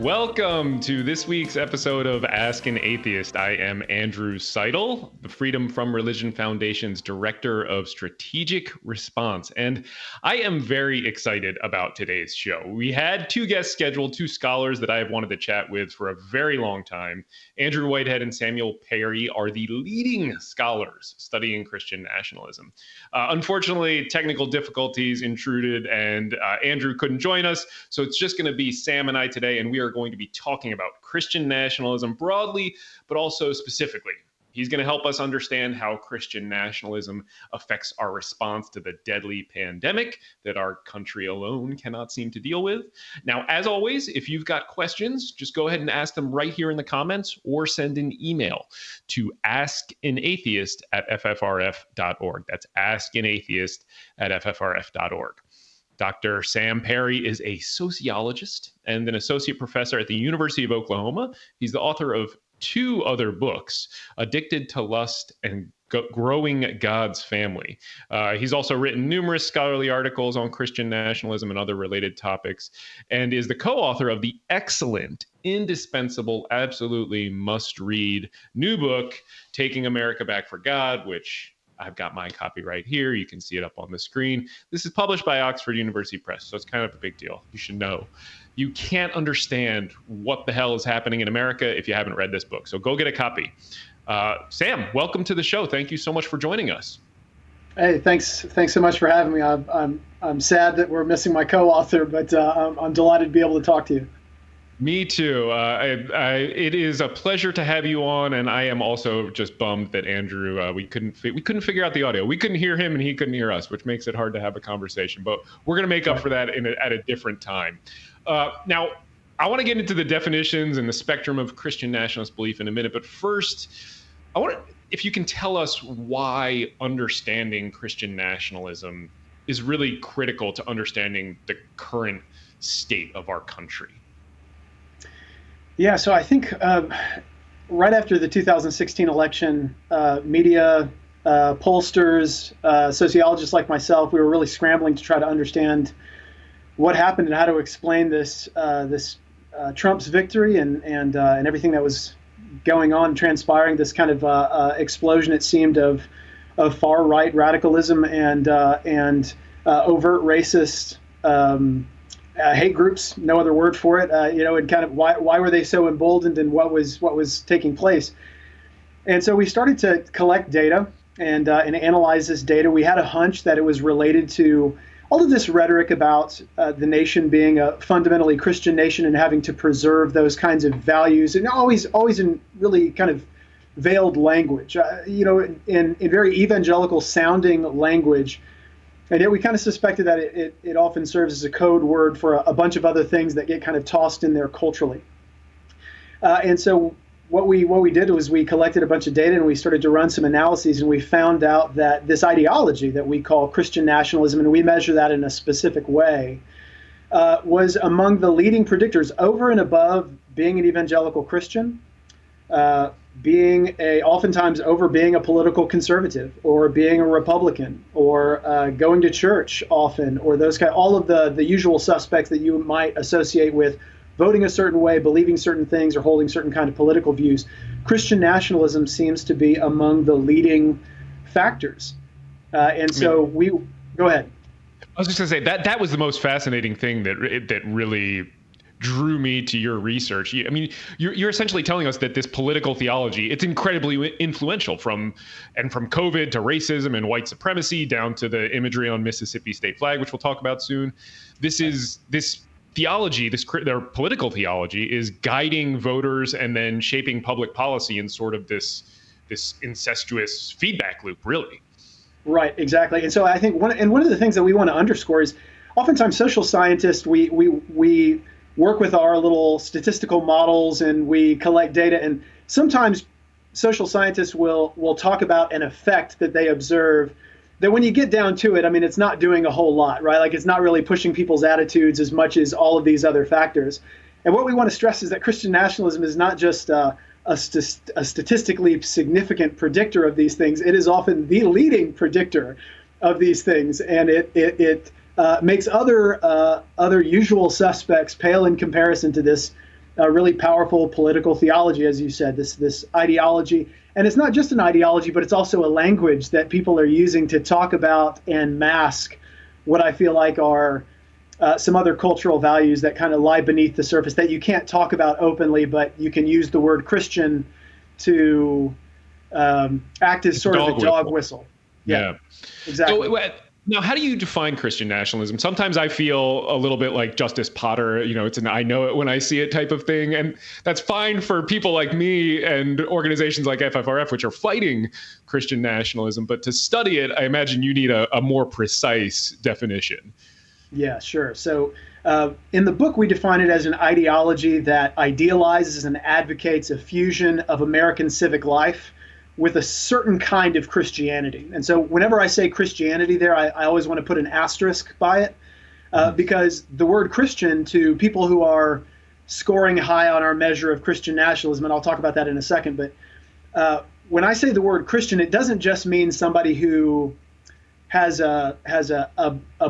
Welcome to this week's episode of Ask an Atheist. I am Andrew Seidel, the Freedom from Religion Foundation's Director of Strategic Response, and I am very excited about today's show. We had two guests scheduled, two scholars that I have wanted to chat with for a very long time. Andrew Whitehead and Samuel Perry are the leading scholars studying Christian nationalism. Unfortunately, technical difficulties intruded, and Andrew couldn't join us, so it's just going to be Sam and I today, and we are going to be talking about Christian nationalism broadly, but also specifically. He's going to help us understand how Christian nationalism affects our response to the deadly pandemic that our country alone cannot seem to deal with. Now, as always, if you've got questions, just go ahead and ask them right here in the comments or send an email to askanatheist@ffrf.org. That's askanatheist@ffrf.org. Dr. Sam Perry is a sociologist and an associate professor at the University of Oklahoma. He's the author of two other books, Addicted to Lust and Growing God's Family. He's also written numerous scholarly articles on Christian nationalism and other related topics, and is the co-author of the excellent, indispensable, absolutely must-read new book, Taking America Back for God, which I've got my copy right here. You can see it up on the screen. This is published by Oxford University Press, so it's kind of a big deal. You should know. You can't understand what the hell is happening in America if you haven't read this book, so go get a copy. Sam, welcome to the show. Thank you so much for joining us. Hey, thanks so much for having me. I'm sad that we're missing my co-author, but I'm delighted to be able to talk to you. Me too. It is a pleasure to have you on, and I am also just bummed that Andrew, we couldn't figure out the audio. We couldn't hear him, and he couldn't hear us, which makes it hard to have a conversation. But we're going to make up for that at a different time. Now, I want to get into the definitions and the spectrum of Christian nationalist belief in a minute. But first, if you can tell us why understanding Christian nationalism is really critical to understanding the current state of our country. Yeah, so I think right after the 2016 election, media, pollsters, sociologists like myself, we were really scrambling to try to understand what happened and how to explain this Trump's victory and everything that was going on, transpiring, this kind of explosion, it seemed, of far-right radicalism and overt racist hate groups, no other word for it, and kind of why were they so emboldened and what was taking place. And so we started to collect data and analyze this data. We had a hunch that it was related to all of this rhetoric about the nation being a fundamentally Christian nation and having to preserve those kinds of values, and always in really kind of veiled language, in very evangelical sounding language. And yet we kind of suspected that it often serves as a code word for a bunch of other things that get kind of tossed in there culturally. And so what we did was we collected a bunch of data and we started to run some analyses, and we found out that this ideology that we call Christian nationalism, and we measure that in a specific way, was among the leading predictors over and above being an evangelical Christian, oftentimes over being a political conservative or being a Republican or going to church often, or all of the usual suspects that you might associate with voting a certain way, believing certain things, or holding certain kind of political views. Christian nationalism seems to be among the leading factors. Go ahead. I was just going to say that was the most fascinating thing that really drew me to your research. I mean, you're essentially telling us that this political theology, it's incredibly influential from COVID to racism and white supremacy down to the imagery on Mississippi state flag, which we'll talk about soon. This theology, their political theology, is guiding voters and then shaping public policy in sort of this incestuous feedback loop, really. Right, exactly. And so I think one of the things that we want to underscore is oftentimes social scientists, we work with our little statistical models and we collect data, and sometimes social scientists will talk about an effect that they observe that when you get down to it, I mean, it's not doing a whole lot, right? Like, it's not really pushing people's attitudes as much as all of these other factors. And what we want to stress is that Christian nationalism is not just a statistically significant predictor of these things. It is often the leading predictor of these things, and it makes other usual suspects pale in comparison to this really powerful political theology, as you said, this ideology. And it's not just an ideology, but it's also a language that people are using to talk about and mask what I feel like are some other cultural values that kind of lie beneath the surface that you can't talk about openly, but you can use the word Christian to act as sort of a dog whistle. Yeah, exactly. So, now, how do you define Christian nationalism? Sometimes I feel a little bit like Justice Potter, it's an I know it when I see it type of thing. And that's fine for people like me and organizations like FFRF, which are fighting Christian nationalism. But to study it, I imagine you need a more precise definition. Yeah, sure. So in the book, we define it as an ideology that idealizes and advocates a fusion of American civic life with a certain kind of Christianity. And so whenever I say Christianity there, I always want to put an asterisk by it because the word Christian to people who are scoring high on our measure of Christian nationalism, and I'll talk about that in a second, but when I say the word Christian, it doesn't just mean somebody who has a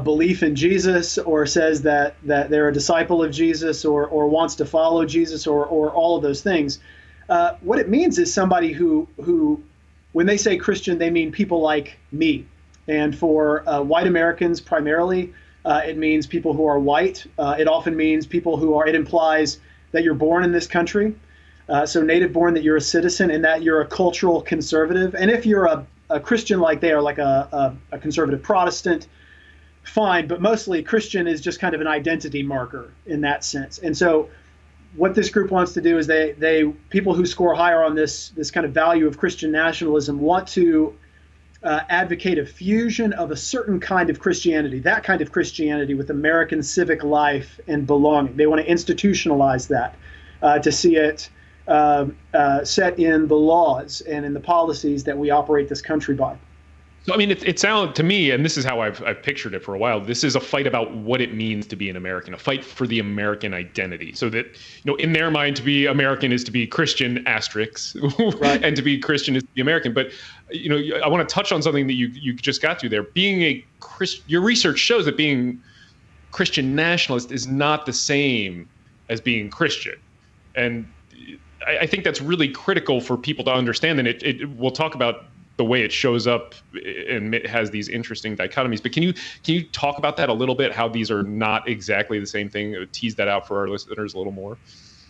belief in Jesus or says that they're a disciple of Jesus or wants to follow Jesus or all of those things. What it means is somebody who, when they say Christian, they mean people like me. And for white Americans primarily, it means people who are white. It often means people who are, it implies that you're born in this country. So native born, that you're a citizen and that you're a cultural conservative. And if you're a Christian like they are, like a conservative Protestant, fine. But mostly Christian is just kind of an identity marker in that sense. And so what this group wants to do is they people who score higher on this kind of value of Christian nationalism want to advocate a fusion of a certain kind of Christianity, that kind of Christianity with American civic life and belonging. They want to institutionalize that, to see it set in the laws and in the policies that we operate this country by. So, I mean, it sounds to me, and this is how I've pictured it for a while, this is a fight about what it means to be an American, a fight for the American identity. So that, in their mind, to be American is to be Christian asterisks, right. And to be Christian is to be American. But, I want to touch on something that you just got to there. Being a Christian, your research shows that being Christian nationalist is not the same as being Christian. And I think that's really critical for people to understand. And we'll talk about the way it shows up, and it has these interesting dichotomies. But can you talk about that a little bit, how these are not exactly the same thing, tease that out for our listeners a little more?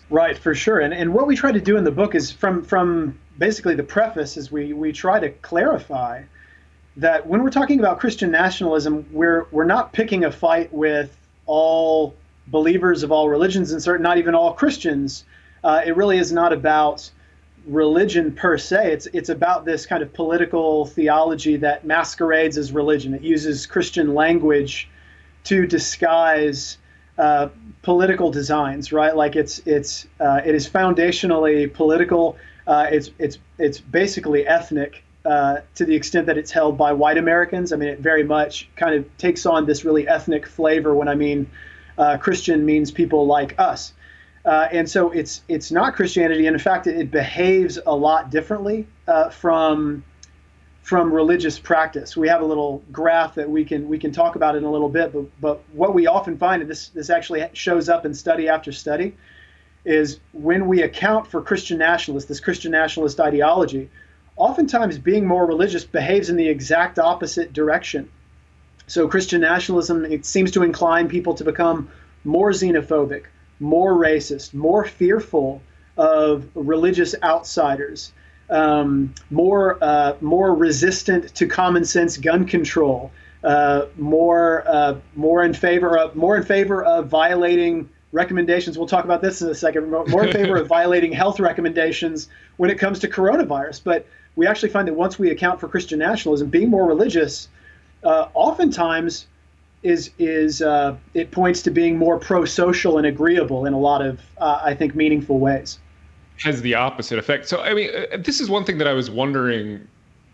Right, for sure. And what we try to do in the book is from basically the preface is we try to clarify that when we're talking about Christian nationalism, we're not picking a fight with all believers of all religions, and certainly not even all Christians. It really is not about religion per se. It's about this kind of political theology that masquerades as religion. It uses Christian language to disguise political designs, right? Like it is foundationally political. It's basically ethnic to the extent that it's held by white Americans. I mean, it very much kind of takes on this really ethnic flavor when I mean Christian means people like us. And so it's not Christianity. And in fact, it behaves a lot differently from religious practice. We have a little graph that we can talk about in a little bit. But what we often find, and this actually shows up in study after study, is when we account for Christian nationalists, this Christian nationalist ideology, oftentimes being more religious behaves in the exact opposite direction. So Christian nationalism, it seems to incline people to become more xenophobic, more racist, more fearful of religious outsiders, more resistant to common sense gun control, more in favor of violating recommendations. We'll talk about this in a second. More in favor of violating health recommendations when it comes to coronavirus. But we actually find that once we account for Christian nationalism, being more religious, oftentimes it points to being more pro-social and agreeable in a lot of, I think, meaningful ways. Has the opposite effect. So, I mean, this is one thing that I was wondering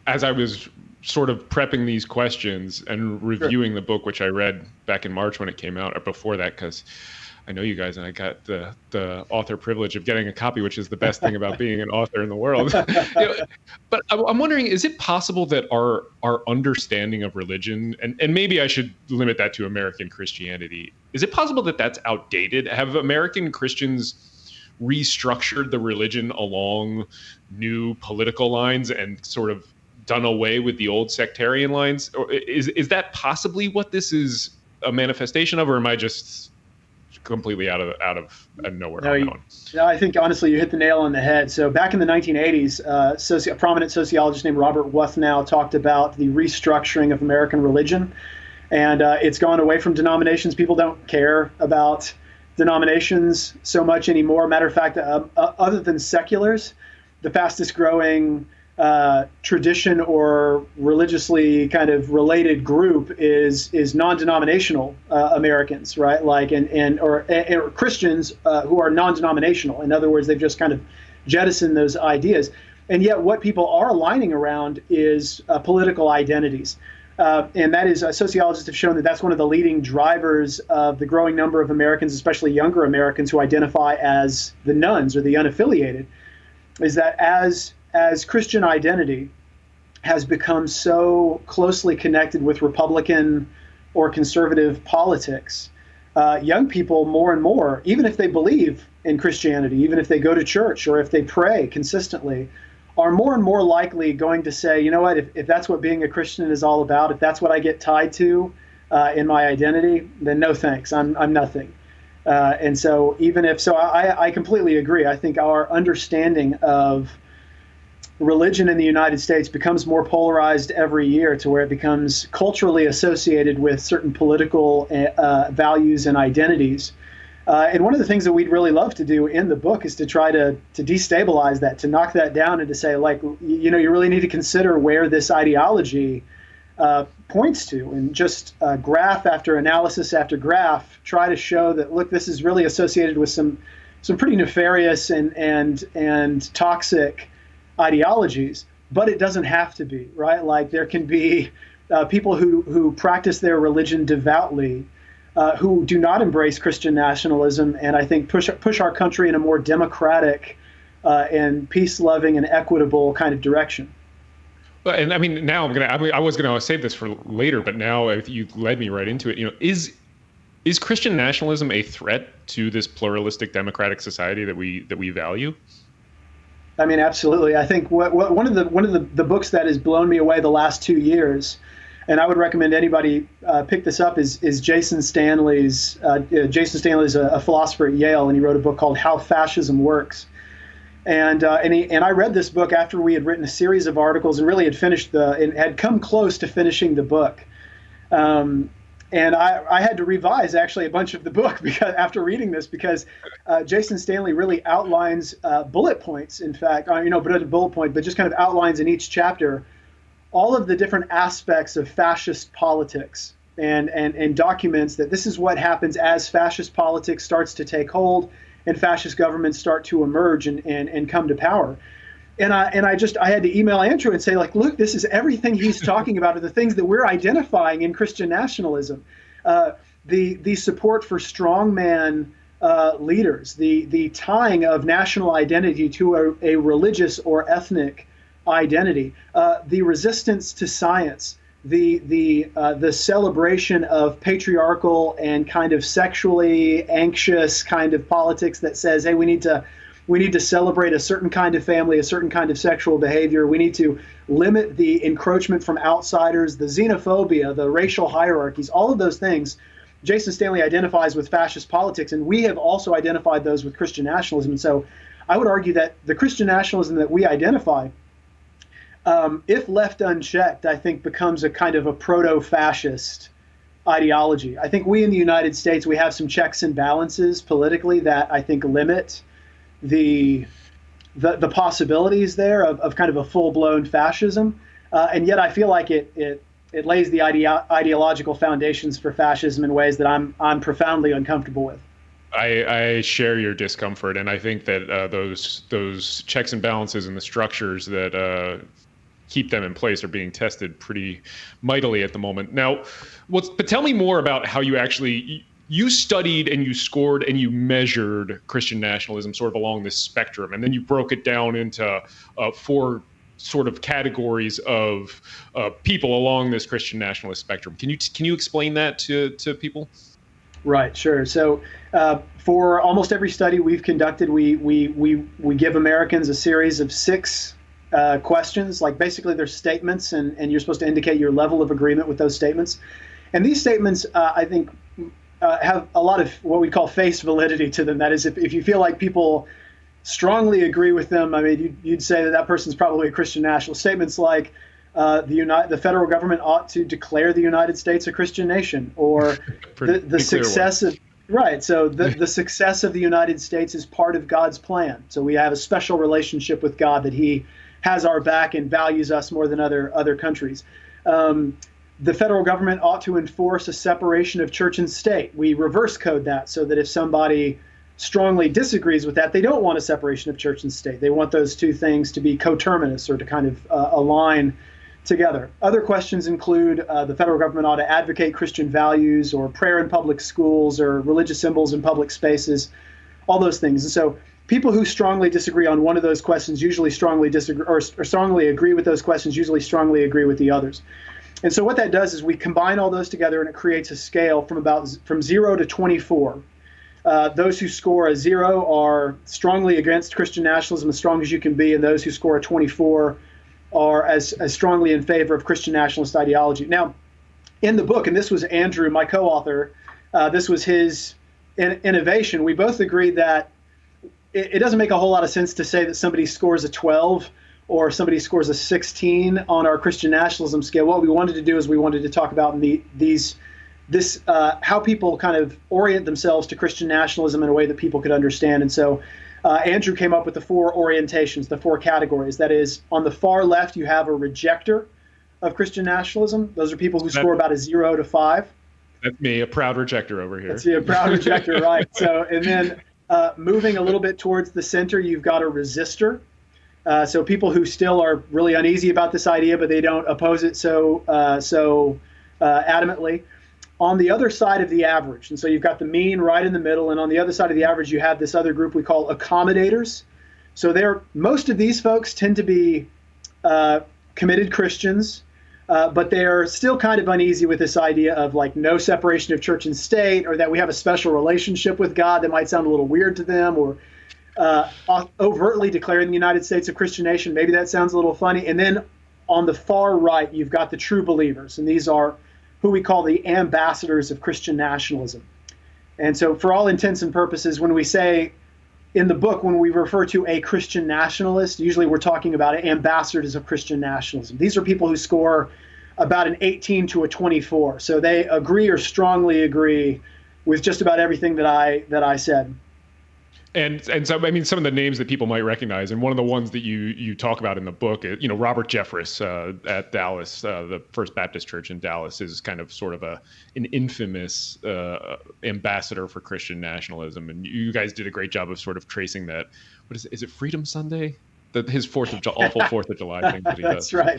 as I was sort of prepping these questions and reviewing the book, which I read back in March when it came out, or before that, because I know you guys, and I got the author privilege of getting a copy, which is the best thing about being an author in the world. But I'm wondering, is it possible that our understanding of religion, and maybe I should limit that to American Christianity, is it possible that that's outdated? Have American Christians restructured the religion along new political lines and sort of done away with the old sectarian lines? Or is that possibly what this is a manifestation of, or am I just completely out of nowhere No, on that one? no, I think honestly you hit the nail on the head. So back in the 1980s, a prominent sociologist named Robert Wuthnow talked about the restructuring of American religion, and it's gone away from denominations. People don't care about denominations so much anymore. Matter of fact, other than seculars, the fastest growing tradition or religiously kind of related group is non-denominational Americans, right? Like or Christians who are non-denominational. In other words, they've just kind of jettisoned those ideas. And yet, what people are aligning around is political identities. And that is, sociologists have shown that that's one of the leading drivers of the growing number of Americans, especially younger Americans, who identify as the nones or the unaffiliated, is that as Christian identity has become so closely connected with Republican or conservative politics, young people more and more, even if they believe in Christianity, even if they go to church or if they pray consistently, are more and more likely going to say, you know what, if that's what being a Christian is all about, if that's what I get tied to in my identity, then no thanks, I'm nothing. And so I completely agree. I think our understanding of religion in the United States becomes more polarized every year, to where it becomes culturally associated with certain political values and identities. And one of the things that we'd really love to do in the book is to try to destabilize that, to knock that down, and to say, like, you really need to consider where this ideology points to, and just graph after analysis after graph try to show that, look, this is really associated with some pretty nefarious and toxic ideologies, but it doesn't have to be, right? Like, there can be people who practice their religion devoutly, who do not embrace Christian nationalism, and I think push our country in a more democratic and peace-loving and equitable kind of direction. And I mean, now I was gonna save this for later, but now you led me right into it. Is Christian nationalism a threat to this pluralistic democratic society that we value? I mean, absolutely. I think one of the books that has blown me away the last 2 years, and I would recommend anybody pick this up, is Jason Stanley's. Jason Stanley is a philosopher at Yale, and he wrote a book called How Fascism Works. And I read this book after we had written a series of articles and really had come close to finishing the book. And I had to revise actually a bunch of the book after reading this, because Jason Stanley really outlines bullet points. In fact, but not a bullet point, but just kind of outlines in each chapter all of the different aspects of fascist politics, and documents that this is what happens as fascist politics starts to take hold and fascist governments start to emerge and come to power. And I had to email Andrew and say, like, look, this is everything he's talking about are the things that we're identifying in Christian nationalism. The support for strongman leaders, the tying of national identity to a religious or ethnic identity, the resistance to science, the celebration of patriarchal and kind of sexually anxious kind of politics that says, hey, we need to celebrate a certain kind of family, a certain kind of sexual behavior. We need to limit the encroachment from outsiders, the xenophobia, the racial hierarchies, all of those things. Jason Stanley identifies with fascist politics, and we have also identified those with Christian nationalism. And so I would argue that the Christian nationalism that we identify, if left unchecked, I think becomes a kind of a proto-fascist ideology. I think we in the United States, we have some checks and balances politically that I think limit the possibilities there of kind of a full-blown fascism, and yet I feel like it lays the ideological foundations for fascism in ways that I'm profoundly uncomfortable with. I share your discomfort, and I think that those checks and balances and the structures that keep them in place are being tested pretty mightily at the moment. Now, but tell me more about how you studied and you scored and you measured Christian nationalism sort of along this spectrum, and then you broke it down into 4 sort of categories of people along this Christian nationalist spectrum. Can you explain that to people? Right, sure. So for almost every study we've conducted, we give Americans a series of six questions. Like basically they're statements, and you're supposed to indicate your level of agreement with those statements. And these statements, I think, have a lot of what we call face validity to them. That is, if you feel like people strongly agree with them, I mean, you'd say that that person's probably a Christian nationalist. Statements like the federal government ought to declare the United States a Christian nation, or the success of right. So the success of the United States is part of God's plan. So we have a special relationship with God, that He has our back and values us more than other countries. The federal government ought to enforce a separation of church and state. We reverse code that so that if somebody strongly disagrees with that, they don't want a separation of church and state. They want those two things to be coterminous, or to kind of align together. Other questions include the federal government ought to advocate Christian values, or prayer in public schools, or religious symbols in public spaces, all those things. And so people who strongly disagree on one of those questions usually strongly disagree, or strongly agree with those questions usually strongly agree with the others. And so what that does is we combine all those together, and it creates a scale from 0 to 24. Those who score a 0 are strongly against Christian nationalism, as strong as you can be, and those who score a 24 are as strongly in favor of Christian nationalist ideology. Now, in the book, and this was Andrew, my co-author, this was his innovation, we both agreed that it doesn't make a whole lot of sense to say that somebody scores a 12 or somebody scores a 16 on our Christian nationalism scale. What we wanted to do is we wanted to talk about how people kind of orient themselves to Christian nationalism in a way that people could understand. And so Andrew came up with the 4 orientations, the 4 categories. That is, on the far left, you have a rejecter of Christian nationalism. Those are people who score about a 0 to 5. That's me, a proud rejecter over here. That's me, a proud rejecter, right. So, and then moving a little bit towards the center, you've got a resistor. So people who still are really uneasy about this idea, but they don't oppose it so adamantly. On the other side of the average, and so you've got the mean right in the middle, and on the other side of the average, you have this other group we call accommodators. So most of these folks tend to be committed Christians, but they're still kind of uneasy with this idea of like no separation of church and state, or that we have a special relationship with God that might sound a little weird to them, or overtly declaring the United States a Christian nation. Maybe that sounds a little funny. And then on the far right, you've got the true believers, and these are who we call the ambassadors of Christian nationalism. And so for all intents and purposes, when we say in the book, when we refer to a Christian nationalist, usually we're talking about ambassadors of Christian nationalism. These are people who score about an 18 to a 24. So they agree or strongly agree with just about everything that I said. And so, I mean, some of the names that people might recognize, and one of the ones that you talk about in the book, Robert Jeffress at Dallas, the First Baptist Church in Dallas, is kind of sort of an infamous ambassador for Christian nationalism. And you guys did a great job of sort of tracing that. What is it, Freedom Sunday? His awful 4th of July thing that he does. That's right.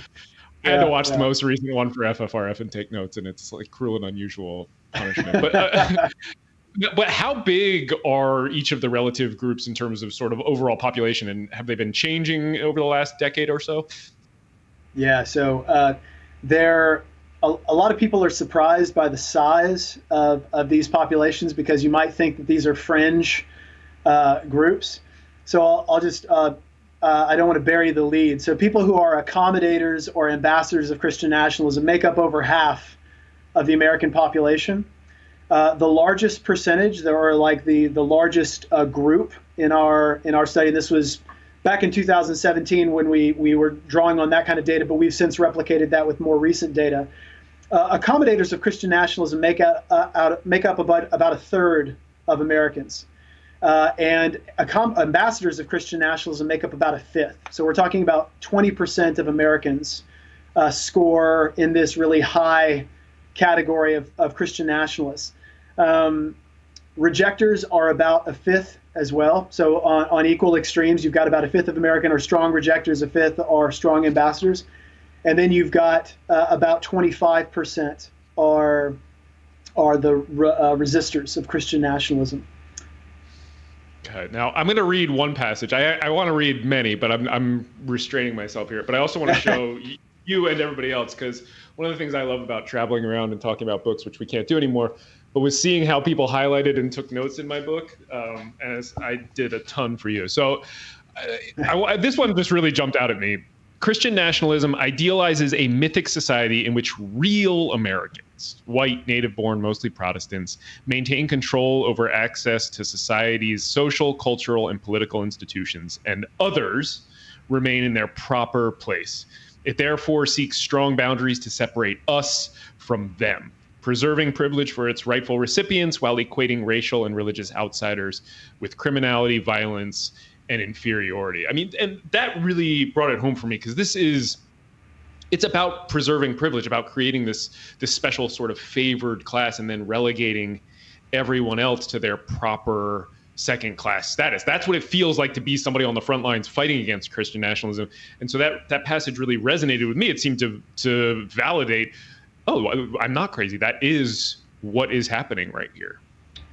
I had to watch the most recent one for FFRF and take notes, and it's like cruel and unusual punishment. But how big are each of the relative groups in terms of sort of overall population, and have they been changing over the last decade or so? Yeah, so a lot of people are surprised by the size of these populations, because you might think that these are fringe groups. So I'll just, I don't want to bury the lead. So people who are accommodators or ambassadors of Christian nationalism make up over half of the American population. The largest percentage, or like the largest group in our study, and this was back in 2017 when we were drawing on that kind of data, but we've since replicated that with more recent data. Accommodators of Christian nationalism make up about a third of Americans, and ambassadors of Christian nationalism make up about a fifth. So we're talking about 20% of Americans score in this really high category of Christian nationalists. Rejectors are about a fifth as well. So on equal extremes, you've got about a fifth of American are strong rejectors, a fifth are strong ambassadors. And then you've got about 25% are the resistors of Christian nationalism. Okay. Now I'm going to read one passage. I want to read many, but I'm restraining myself here. But I also want to show you and everybody else, because one of the things I love about traveling around and talking about books, which we can't do anymore, but was seeing how people highlighted and took notes in my book, as I did a ton for you. So this one just really jumped out at me. Christian nationalism idealizes a mythic society in which real Americans, white, native-born, mostly Protestants, maintain control over access to society's social, cultural, and political institutions, and others remain in their proper place. It therefore seeks strong boundaries to separate us from them, preserving privilege for its rightful recipients while equating racial and religious outsiders with criminality, violence, and inferiority. I mean, and that really brought it home for me, because it's about preserving privilege, about creating this special sort of favored class and then relegating everyone else to their proper second class status. That's what it feels like to be somebody on the front lines fighting against Christian nationalism. And so that passage really resonated with me. It seemed to validate, oh, I'm not crazy. That is what is happening right here.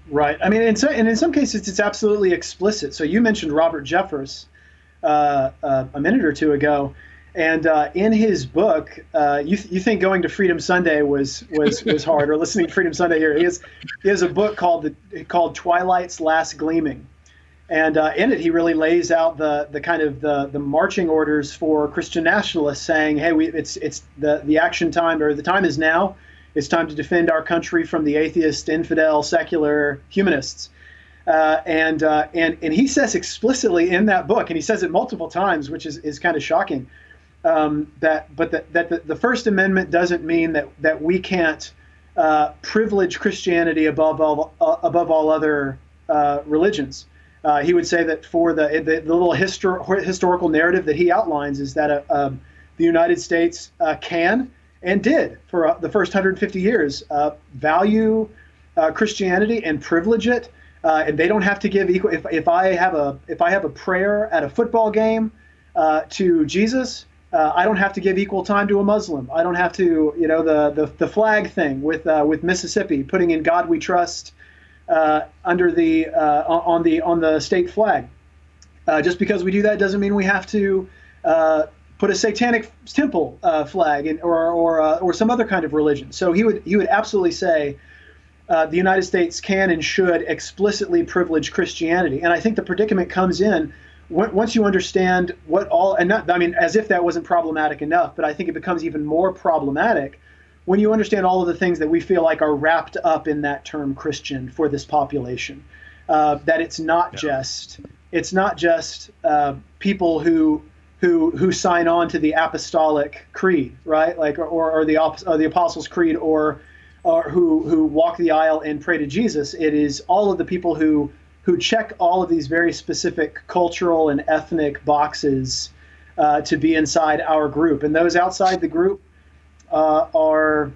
Right. I mean, and in some cases, it's absolutely explicit. So you mentioned Robert Jeffress a minute or two ago, and in his book, you think going to Freedom Sunday was hard, or listening to Freedom Sunday here. He has a book called Twilight's Last Gleaming, and in it he really lays out the kind of the marching orders for Christian nationalists, saying, hey, it's the action time, or the time is now. It's time to defend our country from the atheist, infidel, secular humanists. And he says explicitly in that book, and he says it multiple times, which is kind of shocking, that the First Amendment doesn't mean that we can't privilege Christianity above all other religions. He would say that for the little historical narrative that he outlines is that the United States can and did for the first 150 years value Christianity and privilege it, and they don't have to give equal. If I have a prayer at a football game to Jesus, I don't have to give equal time to a Muslim. I don't have to, the flag thing with Mississippi, putting in God We Trust under the on the state flag. Just because we do that doesn't mean we have to put a satanic temple flag or some other kind of religion. So he would absolutely say the United States can and should explicitly privilege Christianity. And I think the predicament comes in once you understand as if that wasn't problematic enough, but I think it becomes even more problematic when you understand all of the things that we feel like are wrapped up in that term Christian for this population. That it's not just people who sign on to the Apostolic Creed, right? Or the Apostles' Creed, or who walk the aisle and pray to Jesus. It is all of the people who check all of these very specific cultural and ethnic boxes to be inside our group. And those outside the group are,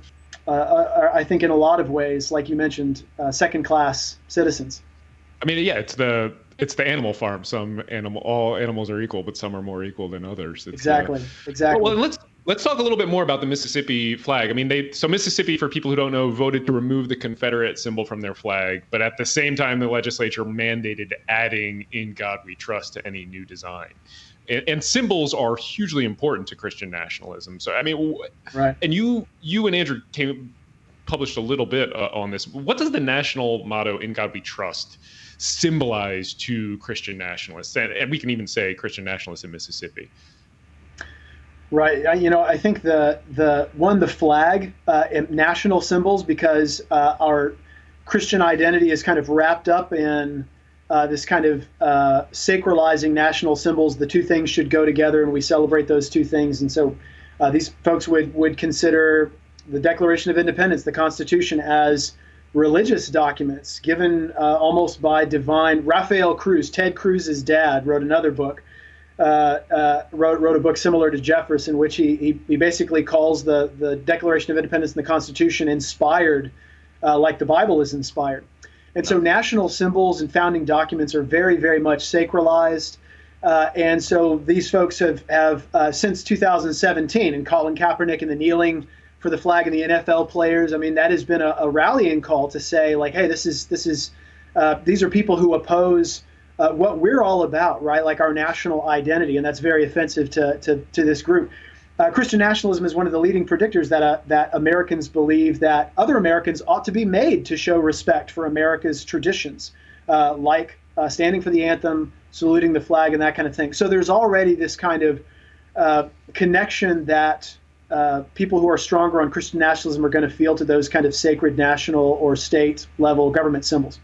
I think, in a lot of ways, like you mentioned, second-class citizens. I mean, yeah, it's the Animal Farm. All animals are equal, but some are more equal than others. Exactly. Well, let's talk a little bit more about the Mississippi flag. I mean, Mississippi, for people who don't know, voted to remove the Confederate symbol from their flag, but at the same time, the legislature mandated adding "In God We Trust" to any new design. And symbols are hugely important to Christian nationalism. So, I mean, right. And you and Andrew published a little bit on this. What does the national motto "In God We Trust" symbolize to Christian nationalists? And we can even say Christian nationalists in Mississippi. Right. I think the flag and national symbols, because our Christian identity is kind of wrapped up in this kind of sacralizing national symbols. The two things should go together, and we celebrate those two things. And so these folks would consider the Declaration of Independence, the Constitution, as religious documents given almost by divine. Raphael Cruz, Ted Cruz's dad, wrote another book. Wrote a book similar to Jeffress, in which he basically calls the Declaration of Independence and the Constitution inspired, like the Bible is inspired. And so national symbols and founding documents are very, very much sacralized. And so these folks have since 2017, and Colin Kaepernick and the kneeling for the flag and the NFL players, I mean, that has been a rallying call to say, like, hey, these are people who oppose what we're all about, right? Like our national identity, and that's very offensive to this group. Christian nationalism is one of the leading predictors that Americans believe that other Americans ought to be made to show respect for America's traditions, like standing for the anthem, saluting the flag, and that kind of thing. So there's already this kind of connection that people who are stronger on Christian nationalism are going to feel to those kind of sacred national or state level government symbols.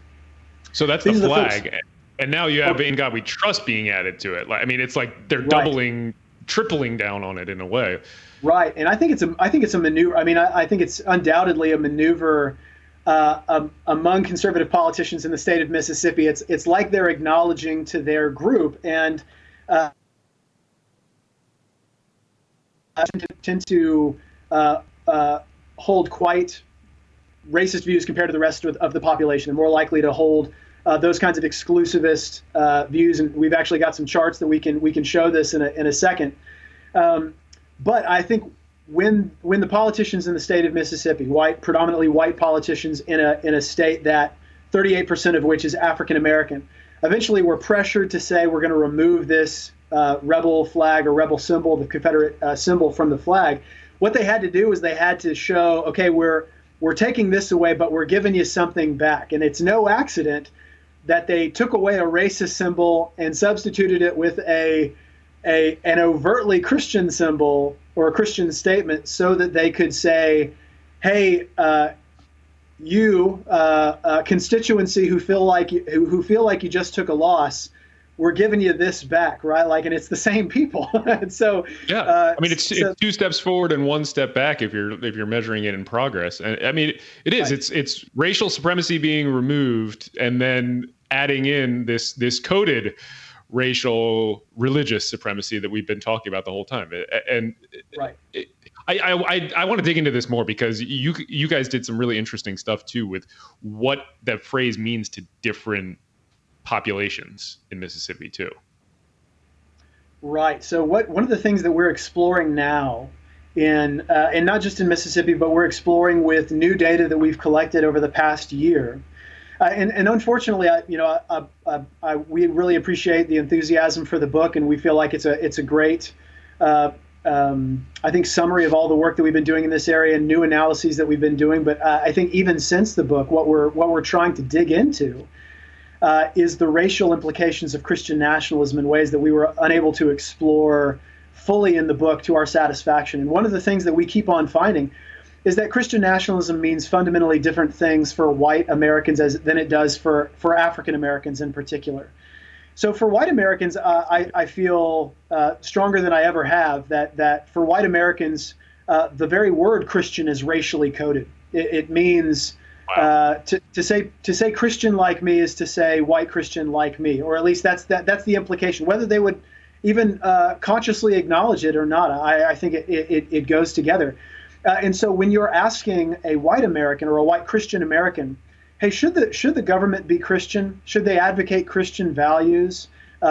So that's the flag. And now you have "In God We Trust" being added to it. I mean, it's like they're doubling, tripling down on it in a way. Right, and I think it's a maneuver. I mean, I think it's undoubtedly a maneuver among conservative politicians in the state of Mississippi. It's like they're acknowledging to their group and tend to hold quite racist views compared to the rest of the population, and more likely to hold those kinds of exclusivist views. And we've actually got some charts that we can show this in a second. But I think when the politicians in the state of Mississippi, predominantly white politicians in a state that 38% of which is African American, eventually were pressured to say we're going to remove this rebel flag or rebel symbol, the Confederate symbol, from the flag. What they had to do is they had to show, okay, we're taking this away, but we're giving you something back. And it's no accident that they took away a racist symbol and substituted it with an overtly Christian symbol or a Christian statement, so that they could say, hey, you constituency who feel like you just took a loss, we're giving you this back, right? Like, and it's the same people. And so yeah, I mean, it's two steps forward and one step back if you're measuring it in progress. And I mean, it is. Right. It's racial supremacy being removed and then adding in this coded racial religious supremacy that we've been talking about the whole time. And right. I want to dig into this more, because you guys did some really interesting stuff too with what that phrase means to different populations in Mississippi too. Right. So one of the things that we're exploring now and not just in Mississippi, but we're exploring with new data that we've collected over the past year. And unfortunately, we really appreciate the enthusiasm for the book, and we feel like it's a great, I think, summary of all the work that we've been doing in this area and new analyses that we've been doing. But I think even since the book, what we're trying to dig into is the racial implications of Christian nationalism in ways that we were unable to explore fully in the book to our satisfaction. And one of the things that we keep on finding is that Christian nationalism means fundamentally different things for white Americans than it does for African Americans in particular. So for white Americans, I feel stronger than I ever have that for white Americans, the very word Christian is racially coded. It means to say Christian like me is to say white Christian like me, or at least that's the implication. Whether they would even consciously acknowledge it or not, I think it goes together. And so when you're asking a white American or a white Christian American, hey, should the government be Christian? Should they advocate Christian values?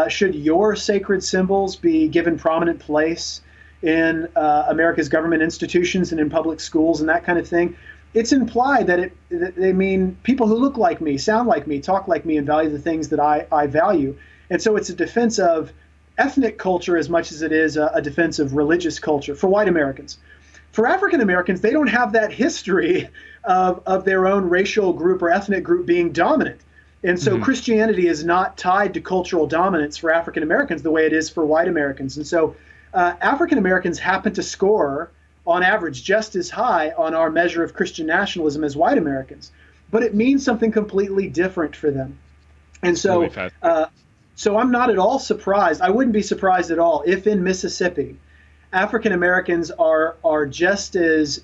Should your sacred symbols be given prominent place in America's government institutions and in public schools and that kind of thing? It's implied that they mean people who look like me, sound like me, talk like me, and value the things that I value. And so it's a defense of ethnic culture as much as it is a defense of religious culture for white Americans. For African Americans, they don't have that history of their own racial group or ethnic group being dominant. And so Christianity is not tied to cultural dominance for African Americans the way it is for white Americans. And so African Americans happen to score, on average, just as high on our measure of Christian nationalism as white Americans. But it means something completely different for them. And so, so I'm not at all surprised. I wouldn't be surprised at all if in Mississippi, African Americans are just as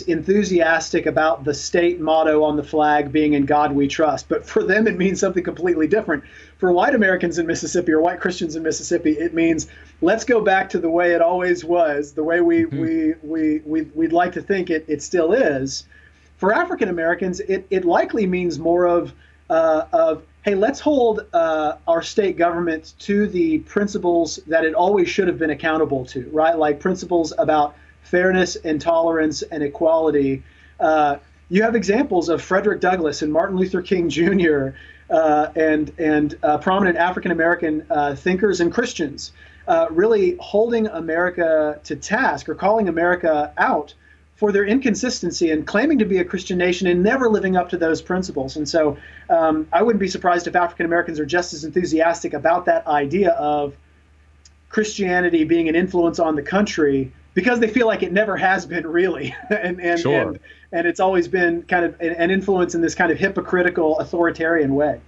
enthusiastic about the state motto on the flag being "In God We Trust," but for them it means something completely different. For white Americans in Mississippi or white Christians in Mississippi, it means let's go back to the way it always was, the way we'd like to think it still is. For African Americans, it likely means more of hey, let's hold our state government to the principles that it always should have been accountable to, right? Like principles about fairness and tolerance and equality. You have examples of Frederick Douglass and Martin Luther King Jr. and prominent African American thinkers and Christians, really holding America to task or calling America out for their inconsistency and claiming to be a Christian nation and never living up to those principles. And so I wouldn't be surprised if African Americans are just as enthusiastic about that idea of Christianity being an influence on the country, because they feel like it never has been really. and it's always been kind of an influence in this kind of hypocritical, authoritarian way.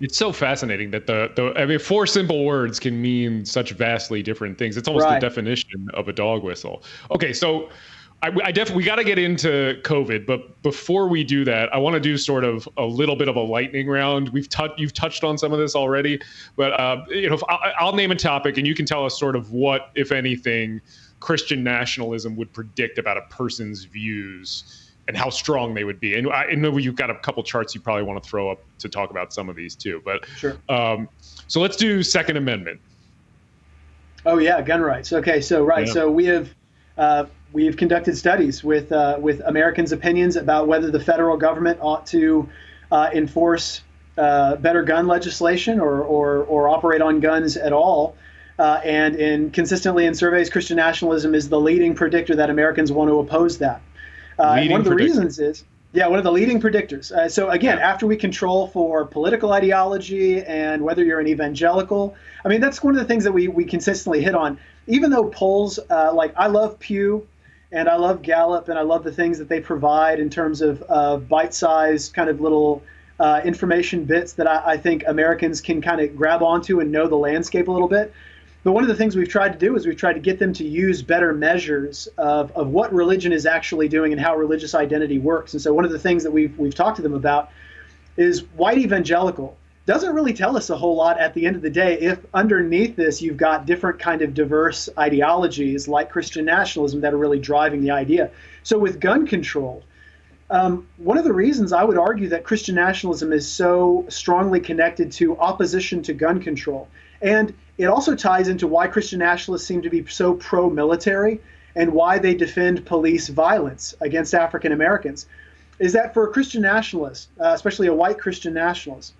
It's so fascinating that I mean, 4 simple words can mean such vastly different things. It's almost the definition of a dog whistle. Okay, so we got to get into COVID, but before we do that, I want to do sort of a little bit of a lightning round. You've touched on some of this already, but I'll name a topic and you can tell us sort of what, if anything, Christian nationalism would predict about a person's views and how strong they would be. And I know you've got a couple charts you probably want to throw up to talk about some of these too. But sure. So let's do Second Amendment. Oh yeah, gun rights. Okay, so so we've conducted studies with Americans' opinions about whether the federal government ought to enforce better gun legislation or operate on guns at all. And consistently in surveys, Christian nationalism is the leading predictor that Americans want to oppose that. And one of the reasons is, one of the leading predictors. So again, after we control for political ideology and whether you're an evangelical, I mean, that's one of the things that we consistently hit on. Even though polls, like I love Pew and I love Gallup and I love the things that they provide in terms of bite-sized kind of little information bits that I think Americans can kind of grab onto and know the landscape a little bit. But one of the things we've tried to do is we've tried to get them to use better measures of what religion is actually doing and how religious identity works. And so one of the things that we've talked to them about is white evangelical doesn't really tell us a whole lot at the end of the day if underneath this you've got different kind of diverse ideologies like Christian nationalism that are really driving the idea. So with gun control, one of the reasons I would argue that Christian nationalism is so strongly connected to opposition to gun control, and it also ties into why Christian nationalists seem to be so pro-military and why they defend police violence against African Americans, is that for a Christian nationalist, especially a white Christian nationalist,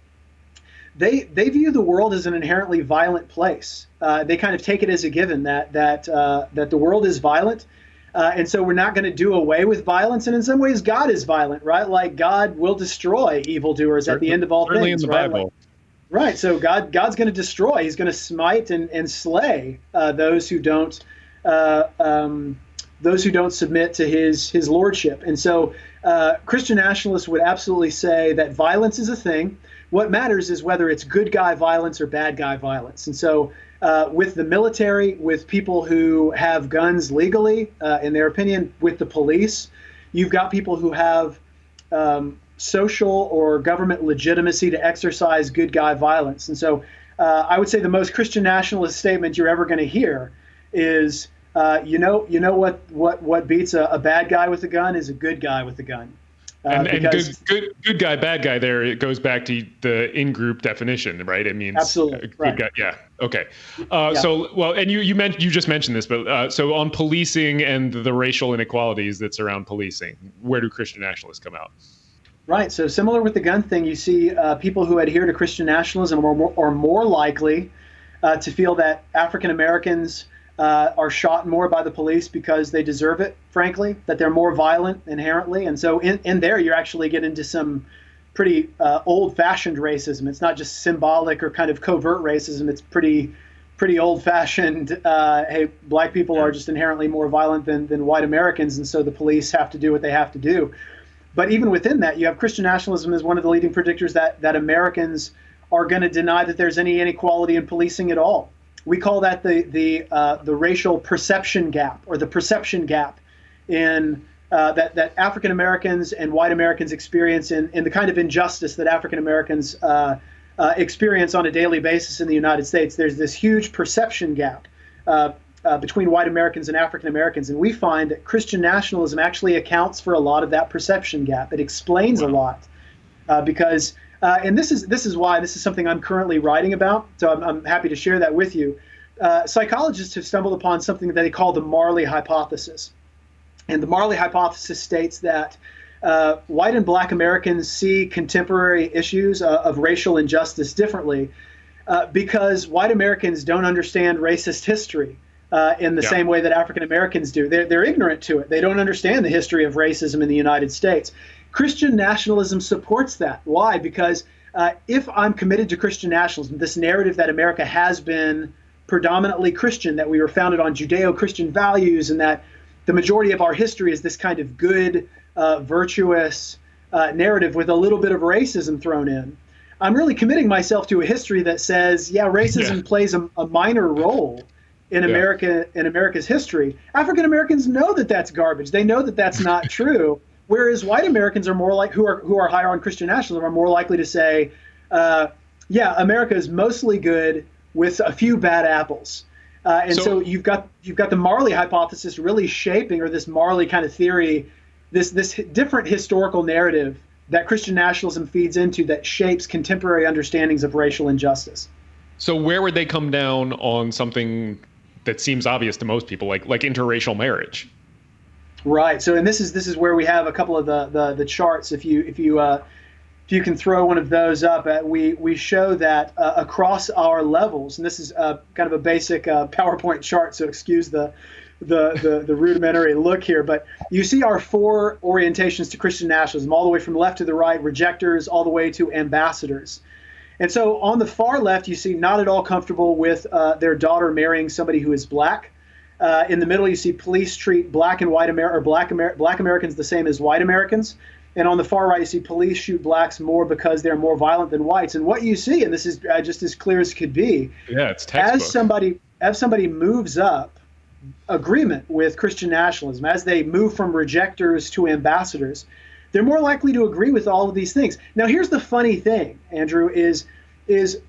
they view the world as an inherently violent place. They kind of take it as a given that the world is violent, and so we're not going to do away with violence. And in some ways, God is violent, right? Like God will destroy evildoers at the end of all things. In the Bible. Right. So God's going to destroy. He's going to smite and slay those who don't submit to his lordship. And so Christian nationalists would absolutely say that violence is a thing. What matters is whether it's good guy violence or bad guy violence. And so with the military, with people who have guns legally, in their opinion, with the police, you've got people who have social or government legitimacy to exercise good guy violence. And so I would say the most Christian nationalist statement you're ever going to hear is, you know what beats a bad guy with a gun is a good guy with a gun. And good guy, bad guy there, it goes back to the in-group definition, right? It means absolutely good guy. Yeah. Okay. So, well, and you just mentioned this, but so on policing and the racial inequalities that surround policing, where do Christian nationalists come out? Right. So similar with the gun thing, you see people who adhere to Christian nationalism are more likely to feel that African Americans are shot more by the police because they deserve it, frankly, that they're more violent inherently. And so in there, you're actually getting into some pretty old-fashioned racism. It's not just symbolic or kind of covert racism. It's pretty old-fashioned, hey, black people are just inherently more violent than white Americans, and so the police have to do what they have to do. But even within that, you have Christian nationalism as one of the leading predictors that Americans are going to deny that there's any inequality in policing at all. We call that the racial perception gap, or the perception gap in that African Americans and white Americans experience in the kind of injustice that African Americans experience on a daily basis in the United States. There's this huge perception gap between white Americans and African Americans, and we find that Christian nationalism actually accounts for a lot of that perception gap. It explains a lot because. And this is why this is something I'm currently writing about, so I'm happy to share that with you. Psychologists have stumbled upon something that they call the Marley hypothesis. And the Marley hypothesis states that white and black Americans see contemporary issues of racial injustice differently because white Americans don't understand racist history in the same way that African Americans do. They're ignorant to it. They don't understand the history of racism in the United States. Christian nationalism supports that. Why? Because if I'm committed to Christian nationalism, this narrative that America has been predominantly Christian, that we were founded on Judeo-Christian values, and that the majority of our history is this kind of good, virtuous narrative with a little bit of racism thrown in, I'm really committing myself to a history that says, racism plays a minor role in America's history. African Americans know that that's garbage. They know that that's not true. Whereas white Americans are more like, who are higher on Christian nationalism, are more likely to say, America is mostly good with a few bad apples. So you've got the Marley hypothesis really shaping, or this Marley kind of theory, this different historical narrative that Christian nationalism feeds into that shapes contemporary understandings of racial injustice. So where would they come down on something that seems obvious to most people, like interracial marriage? Right. So, and this is where we have a couple of the charts. If you can throw one of those up, we show that across our levels, and this is kind of a basic PowerPoint chart, so excuse the rudimentary look here, but you see our four orientations to Christian nationalism, all the way from left to the right, rejectors, all the way to ambassadors. And so on the far left, you see not at all comfortable with their daughter marrying somebody who is black. In the middle, you see police treat black and white black Americans the same as white Americans. And on the far right, you see police shoot blacks more because they're more violent than whites. And what you see, and this is just as clear as could be, it's textbook. As somebody moves up agreement with Christian nationalism, as they move from rejectors to ambassadors, they're more likely to agree with all of these things. Now, here's the funny thing, Andrew, is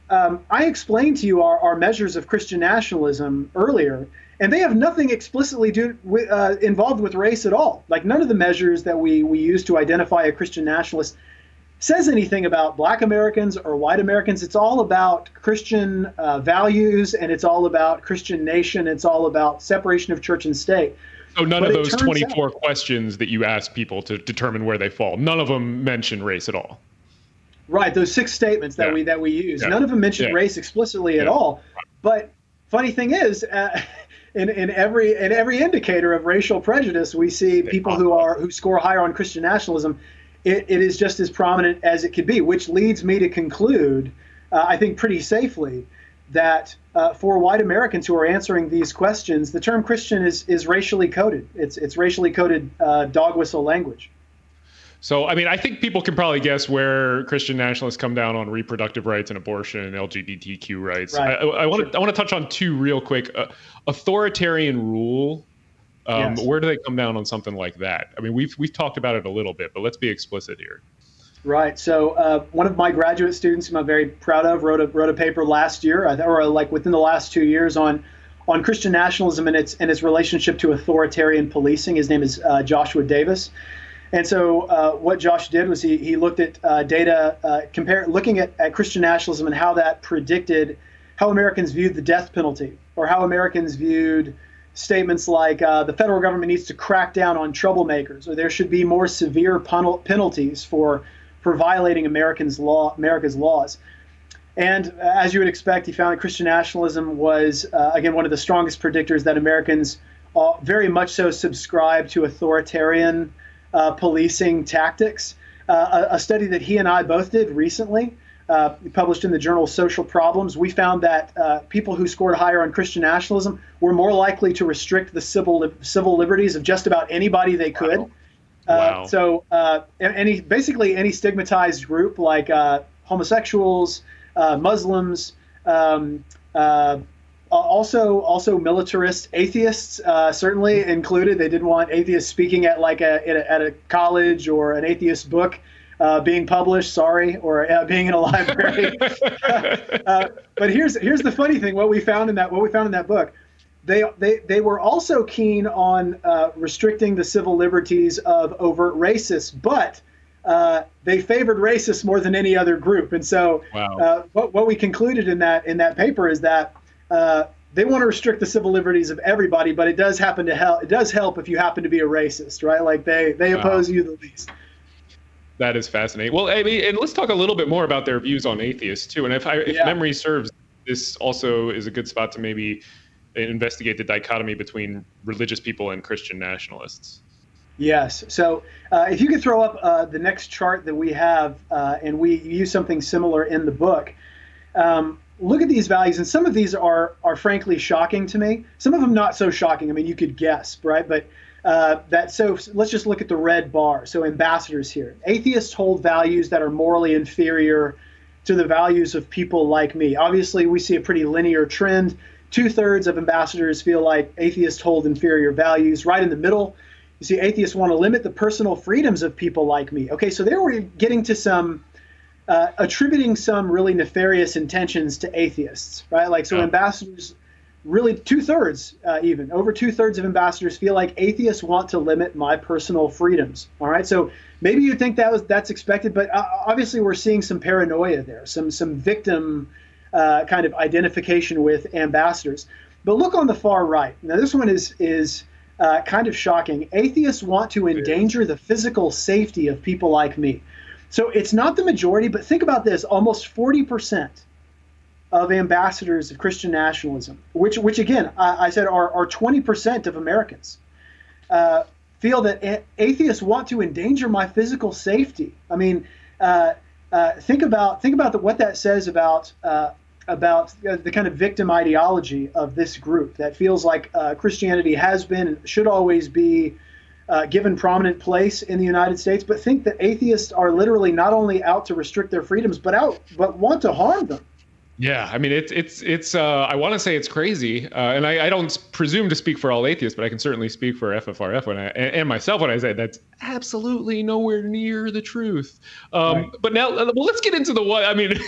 I explained to you our measures of Christian nationalism earlier, and they have nothing explicitly involved with race at all. Like, none of the measures that we use to identify a Christian nationalist says anything about black Americans or white Americans. It's all about Christian values, and it's all about Christian nation. It's all about separation of church and state. So none of those 24 questions that you ask people to determine where they fall, none of them mention race at all. Right, those 6 statements that we use, none of them mention race explicitly at all. But funny thing is, in every indicator of racial prejudice, we see people who score higher on Christian nationalism. It is just as prominent as it could be, which leads me to conclude, I think pretty safely, that for white Americans who are answering these questions, the term Christian is racially coded. It's racially coded dog whistle language. So, I mean, I think people can probably guess where Christian nationalists come down on reproductive rights and abortion and LGBTQ rights. Right. I want to touch on 2 real quick. Authoritarian rule. Where do they come down on something like that? I mean, we've talked about it a little bit, but let's be explicit here. Right. So one of my graduate students, whom I'm very proud of, wrote a paper last year, or like within the last 2 years, on Christian nationalism and its relationship to authoritarian policing. His name is Joshua Davis. And so what Josh did was he looked at data, looking at Christian nationalism and how that predicted how Americans viewed the death penalty, or how Americans viewed statements like the federal government needs to crack down on troublemakers, or there should be more severe penalties for violating America's laws. And as you would expect, he found that Christian nationalism was, again, one of the strongest predictors that Americans very much so subscribe to authoritarian policing tactics. A study that he and I both did recently, published in the journal Social Problems, we found that people who scored higher on Christian nationalism were more likely to restrict the civil liberties of just about anybody they could. Wow. So basically any stigmatized group like homosexuals, Muslims, also militarist atheists, certainly included. They didn't want atheists speaking at a college, or an atheist book being published, or being in a library. But here's the funny thing: what we found in that book, they were also keen on restricting the civil liberties of overt racists, but they favored racists more than any other group. And so, what we concluded in that paper is that they want to restrict the civil liberties of everybody, but it does help if you happen to be a racist, right? Like they oppose you the least. That is fascinating. Well, I mean, and let's talk a little bit more about their views on atheists too. And if Yeah. memory serves, this also is a good spot to maybe investigate the dichotomy between religious people and Christian nationalists. Yes. So if you could throw up the next chart that we have, and we use something similar in the book. Look at these values, and some of these are frankly shocking to me. Some of them not so shocking. I mean, you could guess, right? But so let's just look at the red bar. So ambassadors here. Atheists hold values that are morally inferior to the values of people like me. Obviously, we see a pretty linear trend. 2/3 of ambassadors feel like atheists hold inferior values. Right in the middle, you see atheists want to limit the personal freedoms of people like me. Okay, so there we're getting to some attributing some really nefarious intentions to atheists, right? Like, so ambassadors, really 2/3, even over 2/3 of ambassadors feel like atheists want to limit my personal freedoms. All right, so maybe you think that's expected, but obviously we're seeing some paranoia there, some victim kind of identification with ambassadors. But look on the far right. Now this one is kind of shocking. Atheists want to endanger the physical safety of people like me. So it's not the majority, but think about this: almost 40% of ambassadors of Christian nationalism, which again, I said are 20% of Americans, feel that atheists want to endanger my physical safety. I mean, think about what that says about the kind of victim ideology of this group that feels like Christianity has been and should always be given prominent place in the United States, but think that atheists are literally not only out to restrict their freedoms, but want to harm them. Yeah, I mean, it's I want to say it's crazy, and I don't presume to speak for all atheists, but I can certainly speak for FFRF and myself when I say that's absolutely nowhere near the truth. Right. But now, well, let's get into the what. I mean,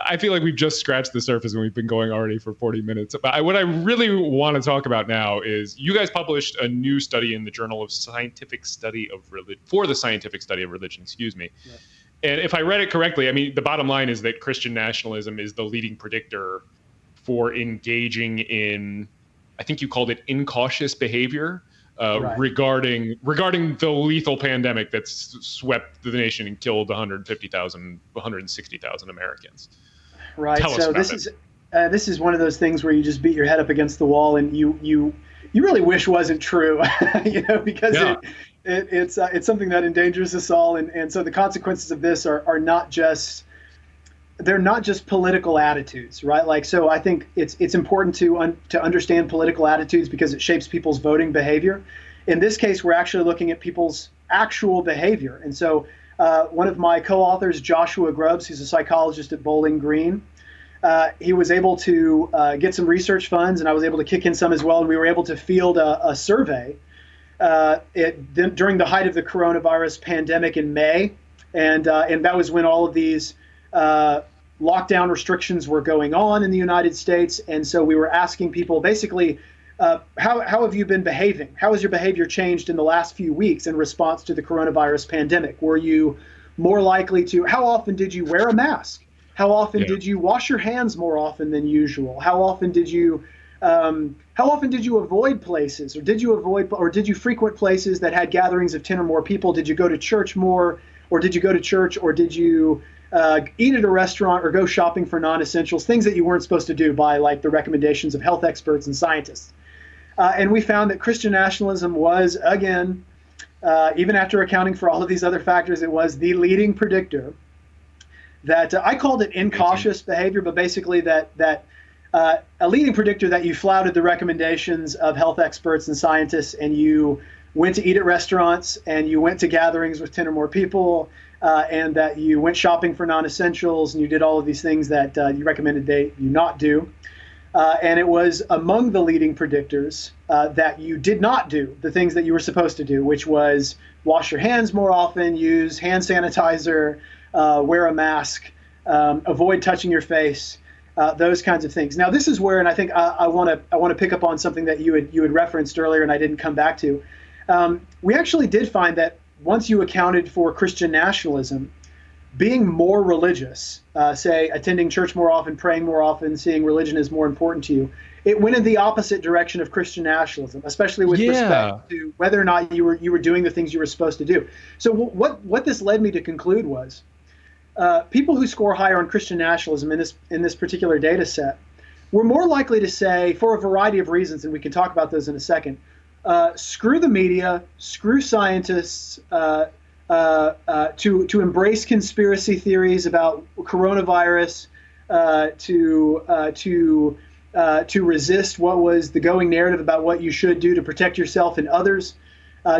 I feel like we've just scratched the surface and we've been going already for 40 minutes. But what I really want to talk about now is you guys published a new study in the Journal of Scientific Study of Religion for the Scientific Study of Religion. Excuse me. Yeah. And if I read it correctly, I mean, the bottom line is that Christian nationalism is the leading predictor for engaging in, I think you called it incautious behavior, right, regarding the lethal pandemic that's swept the nation and killed 150,000, 160,000 Americans. Right. Tell us about this is one of those things where you just beat your head up against the wall and you really wish wasn't true, because yeah. It's something that endangers us all, and so the consequences of this are not just political attitudes, right? Like, so I think it's important to understand political attitudes because it shapes people's voting behavior. In this case, we're actually looking at people's actual behavior, and so one of my co-authors, Joshua Grubbs, who's a psychologist at Bowling Green, he was able to get some research funds, and I was able to kick in some as well, and we were able to field a survey during the height of the coronavirus pandemic in May, and that was when all of these lockdown restrictions were going on in the United States, and so we were asking people basically, how have you been behaving? How has your behavior changed in the last few weeks in response to the coronavirus pandemic? Were you more likely to? How often did you wear a mask? How often did you wash your hands more often than usual? How often did you avoid places, or did you frequent places that had gatherings of 10 or more people? Did you go to church more, or did you go to church, or did you eat at a restaurant or go shopping for non-essentials, things that you weren't supposed to do by like the recommendations of health experts and scientists? And we found that Christian nationalism was, again, even after accounting for all of these other factors, it was the leading predictor. That I called it incautious behavior, but basically that a leading predictor that you flouted the recommendations of health experts and scientists, and you went to eat at restaurants, and you went to gatherings with 10 or more people, and that you went shopping for non-essentials, and you did all of these things that you recommended you not do. And it was among the leading predictors that you did not do the things that you were supposed to do, which was wash your hands more often, use hand sanitizer, wear a mask, avoid touching your face, those kinds of things. Now, this is where, and I think I want to pick up on something that you had referenced earlier, and I didn't come back to. We actually did find that once you accounted for Christian nationalism, being more religious, say attending church more often, praying more often, seeing religion as more important to you, it went in the opposite direction of Christian nationalism, especially with respect to whether or not you were doing the things you were supposed to do. So what this led me to conclude was people who score higher on Christian nationalism in this particular data set were more likely to say, for a variety of reasons, and we can talk about those in a second, screw the media, screw scientists, to embrace conspiracy theories about coronavirus, to resist what was the going narrative about what you should do to protect yourself and others,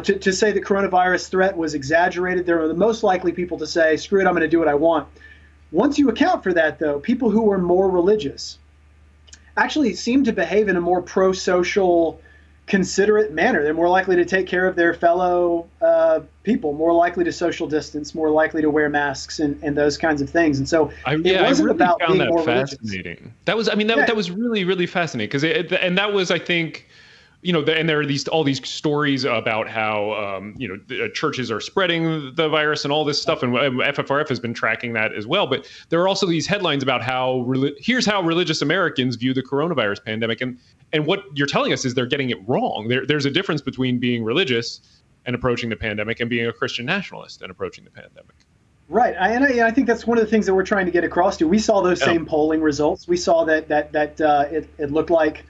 to say the coronavirus threat was exaggerated. They're the most likely people to say, screw it, I'm going to do what I want. Once you account for that, though, people who are more religious actually seem to behave in a more pro-social, considerate manner. They're more likely to take care of their fellow people, more likely to social distance, more likely to wear masks and those kinds of things. And so it wasn't really about being more fascinating. religious. That was, that was really, really fascinating because and that was, I think, and there are all these stories about how, the churches are spreading the virus and all this stuff. And FFRF has been tracking that as well. But there are also these headlines about how here's how religious Americans view the coronavirus pandemic. And what you're telling us is they're getting it wrong. There's a difference between being religious and approaching the pandemic and being a Christian nationalist and approaching the pandemic. Right. I think that's one of the things that we're trying to get across to. We saw those same polling results. We saw that it looked like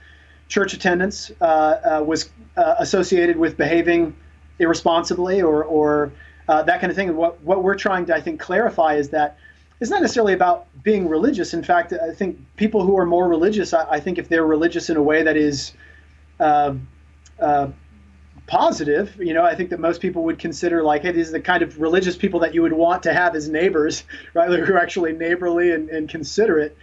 church attendance was associated with behaving irresponsibly or that kind of thing. And what we're trying to, I think, clarify is that it's not necessarily about being religious. In fact, I think people who are more religious, I think if they're religious in a way that is positive, I think that most people would consider like, hey, these are the kind of religious people that you would want to have as neighbors, right? Who are actually neighborly and considerate.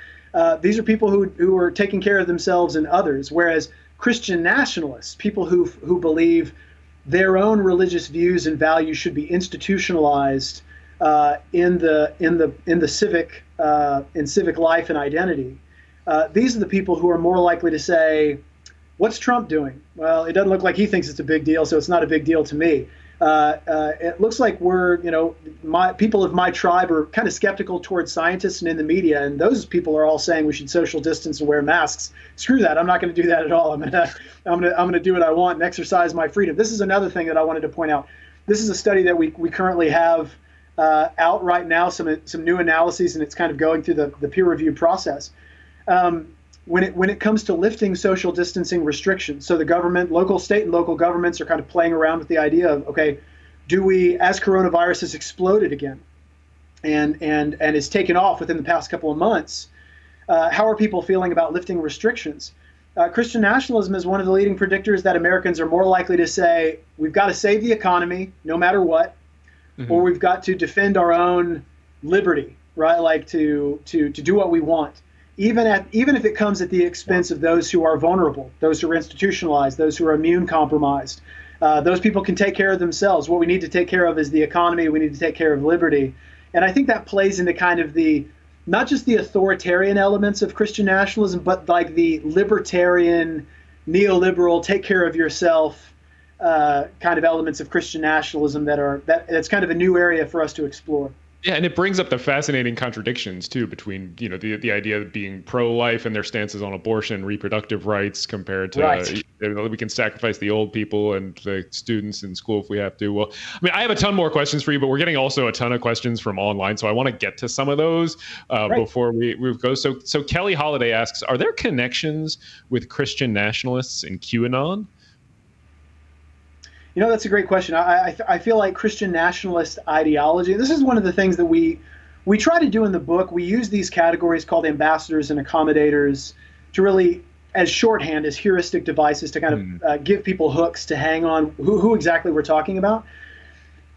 These are people who are taking care of themselves and others, whereas Christian nationalists, people who believe their own religious views and values should be institutionalized in the civic life and identity. These are the people who are more likely to say, "What's Trump doing? Well, it doesn't look like he thinks it's a big deal, so it's not a big deal to me." It looks like my people of my tribe are kind of skeptical towards scientists and in the media, and those people are all saying we should social distance and wear masks. Screw that! I'm not going to do that at all. I'm going to do what I want and exercise my freedom. This is another thing that I wanted to point out. This is a study that we currently have out right now, some new analyses, and it's kind of going through the peer review process. When it comes to lifting social distancing restrictions, so the government, state and local governments are kind of playing around with the idea of, okay, do we, as coronavirus has exploded again and is taken off within the past couple of months, how are people feeling about lifting restrictions? Christian nationalism is one of the leading predictors that Americans are more likely to say, we've got to save the economy no matter what, or we've got to defend our own liberty, right? Like to do what we want. Even if it comes at the expense of those who are vulnerable, those who are institutionalized, those who are immune compromised, those people can take care of themselves. What we need to take care of is the economy. We need to take care of liberty. And I think that plays into kind of not just the authoritarian elements of Christian nationalism, but like the libertarian, neoliberal, take care of yourself kind of elements of Christian nationalism that's kind of a new area for us to explore. Yeah, and it brings up the fascinating contradictions too between the idea of being pro-life and their stances on abortion and reproductive rights compared to we can sacrifice the old people and the students in school if we have to. Well, I have a ton more questions for you, but we're getting also a ton of questions from online, so I want to get to some of those before we go. So Kelly Holiday asks, are there connections with Christian nationalists in QAnon? That's a great question. I feel like Christian nationalist ideology, this is one of the things that we try to do in the book. We use these categories called ambassadors and accommodators to really, as shorthand, as heuristic devices to kind of give people hooks to hang on who exactly we're talking about.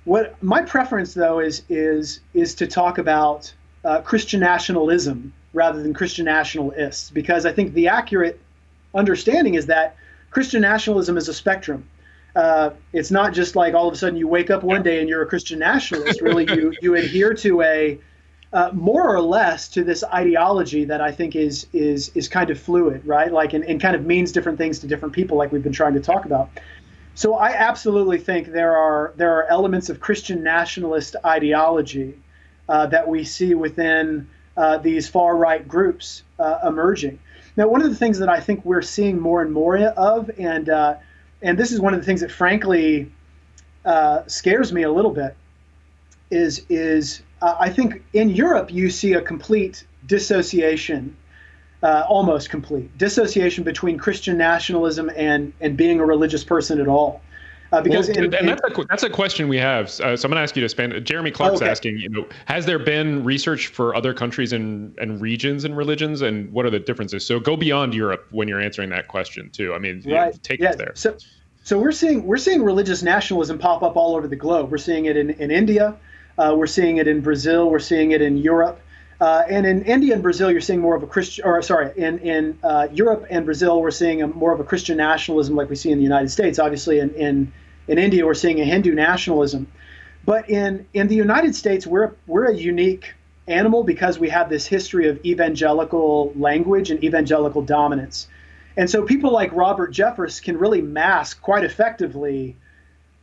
What my preference, though, is to talk about Christian nationalism rather than Christian nationalists, because I think the accurate understanding is that Christian nationalism is a spectrum. It's not just like all of a sudden you wake up one day and you're a Christian nationalist. Really, you adhere to a more or less to this ideology that I think is kind of fluid, right? Like and kind of means different things to different people, like we've been trying to talk about. So I absolutely think there are elements of Christian nationalist ideology that we see within these far right groups emerging. Now, one of the things that I think we're seeing more and more of, and this is one of the things that frankly scares me a little bit, is I think in Europe you see a complete dissociation, almost complete dissociation between Christian nationalism and being a religious person at all. Because that's a question we have. So I'm going to ask you to expand. Jeremy Clark's asking, has there been research for other countries and regions and religions, and what are the differences? So go beyond Europe when you're answering that question too. I mean, take it there. So we're seeing religious nationalism pop up all over the globe. We're seeing it in India, we're seeing it in Brazil, we're seeing it in Europe, and in India and Brazil, you're seeing more of a Christian. Or sorry, in Europe and Brazil, we're seeing more of a Christian nationalism like we see in the United States. Obviously, in India, we're seeing a Hindu nationalism. But in the United States, we're a unique animal because we have this history of evangelical language and evangelical dominance. And so people like Robert Jeffress can really mask quite effectively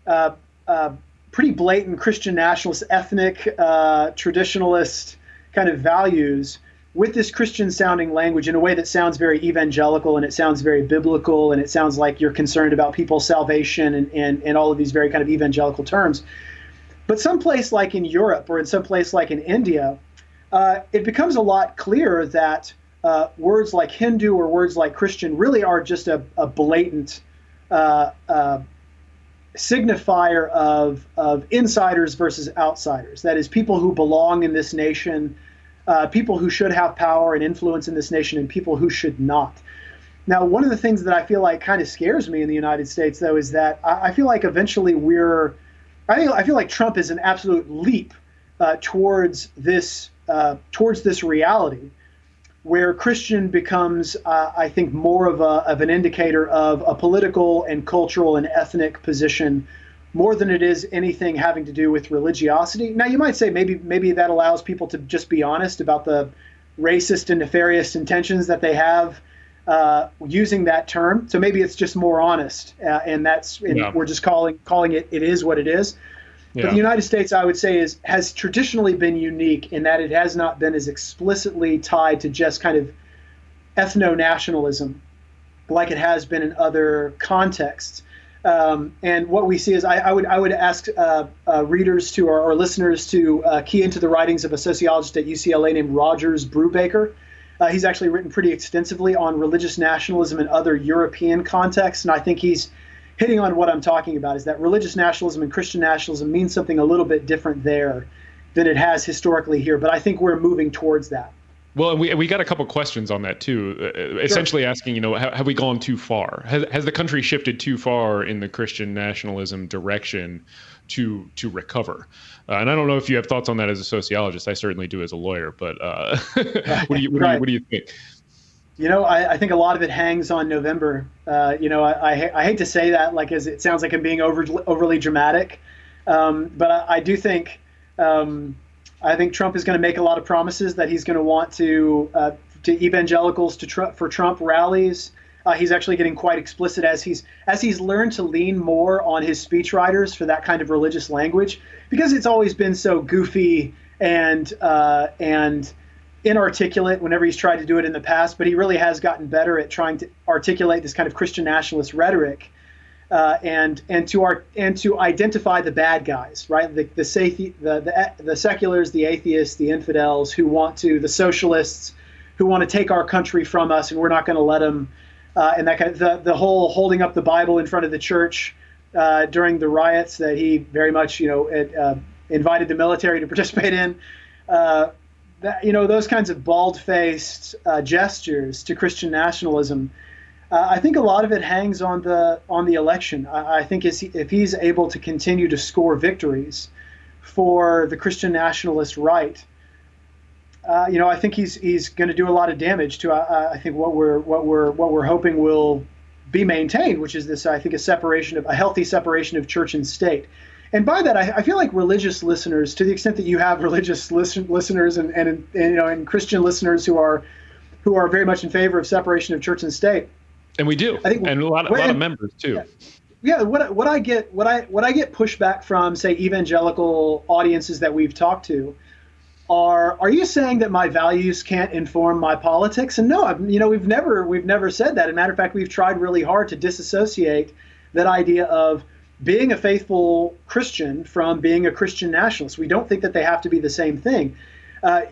pretty blatant Christian nationalist, ethnic, traditionalist kind of values with this Christian-sounding language in a way that sounds very evangelical, and it sounds very biblical, and it sounds like you're concerned about people's salvation and all of these very kind of evangelical terms. But someplace like in Europe or in some place like in India, it becomes a lot clearer that words like Hindu or words like Christian really are just a blatant signifier of insiders versus outsiders. That is, people who belong in this nation, people who should have power and influence in this nation, and people who should not. Now, one of the things that I feel like kind of scares me in the United States, though, is that I feel like eventually I feel like Trump is an absolute leap towards this reality, where Christian becomes, I think, more of an indicator of a political and cultural and ethnic position, more than it is anything having to do with religiosity. Now, you might say maybe that allows people to just be honest about the racist and nefarious intentions that they have using that term. So maybe it's just more honest, and we're just calling it is what it is. Yeah. But the United States, I would say, has traditionally been unique in that it has not been as explicitly tied to just kind of ethno-nationalism like it has been in other contexts. And what we see is I would ask readers to or listeners to key into the writings of a sociologist at UCLA named Rogers Brubaker. He's actually written pretty extensively on religious nationalism in other European contexts, and I think he's hitting on what I'm talking about, is that religious nationalism and Christian nationalism means something a little bit different there than it has historically here. But I think we're moving towards that. Well, we got a couple questions on that too, essentially asking, have we gone too far? Has the country shifted too far in the Christian nationalism direction to recover? And I don't know if you have thoughts on that as a sociologist. I certainly do as a lawyer. But what do you think? I think a lot of it hangs on November. I hate to say that, as it sounds like I'm being overly dramatic, but I do think. I think Trump is going to make a lot of promises that he's going to want to evangelicals for Trump rallies. He's actually getting quite explicit as he's learned to lean more on his speechwriters for that kind of religious language, because it's always been so goofy and inarticulate whenever he's tried to do it in the past. But he really has gotten better at trying to articulate this kind of Christian nationalist rhetoric. And to identify the bad guys, right? The seculars, the atheists, the infidels the socialists who want to take our country from us, and we're not going to let them. And that kind of the whole holding up the Bible in front of the church during the riots that he very much invited the military to participate in. Those kinds of bald-faced gestures to Christian nationalism. I think a lot of it hangs on the election. I think if he's able to continue to score victories for the Christian nationalist right, I think he's going to do a lot of damage to I think what we're hoping will be maintained, which is this, I think, a healthy separation of church and state. And by that, I feel like religious listeners, to the extent that you have religious listeners and Christian listeners who are very much in favor of separation of church and state. And we do, and a lot of members too. Yeah, what I get pushback from, say, evangelical audiences that we've talked to, are you saying that my values can't inform my politics? And no, we've never said that. As a matter of fact, we've tried really hard to disassociate that idea of being a faithful Christian from being a Christian nationalist. We don't think that they have to be the same thing.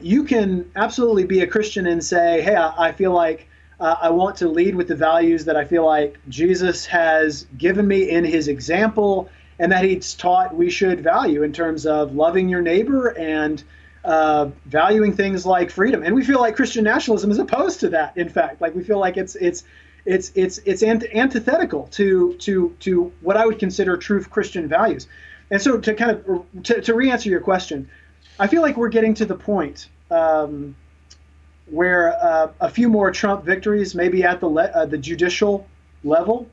You can absolutely be a Christian and say, hey, I feel like I want to lead with the values that I feel like Jesus has given me in his example and that he's taught we should value in terms of loving your neighbor and valuing things like freedom. And we feel like Christian nationalism is opposed to that. In fact, like we feel like it's antithetical to what I would consider true Christian values. And so to re-answer your question, I feel like we're getting to the point where a few more Trump victories, maybe at the judicial level,